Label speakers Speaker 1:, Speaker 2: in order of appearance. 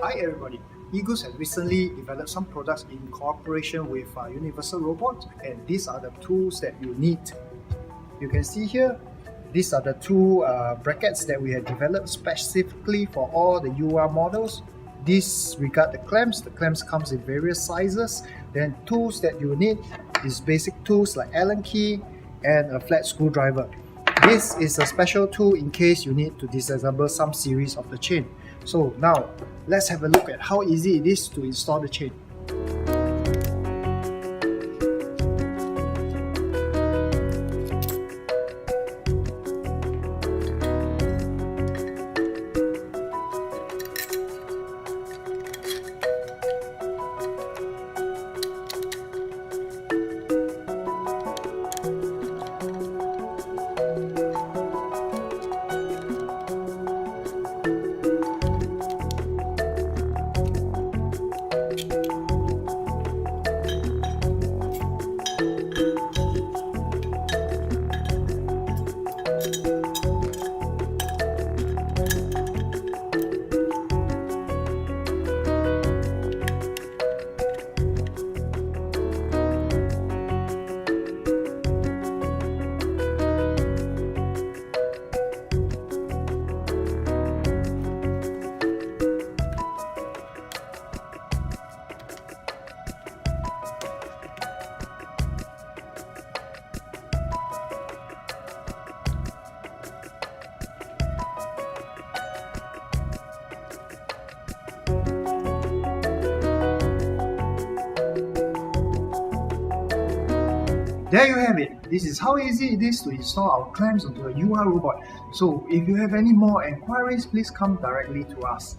Speaker 1: Hi everybody, Eagles has recently developed some products in cooperation with Universal Robots, and these are the tools that you need. You can see here, these are the two brackets that we have developed specifically for all the UR models. Disregard the clamps comes in various sizes. Then tools that you need is basic tools like Allen key and a flat screwdriver. This is a special tool in case you need to disassemble some series of the chain. So now, let's have a look at how easy it is to install the chain. There you have it. This is how easy it is to install our clamps onto a UR robot. So if you have any more enquiries, please come directly to us.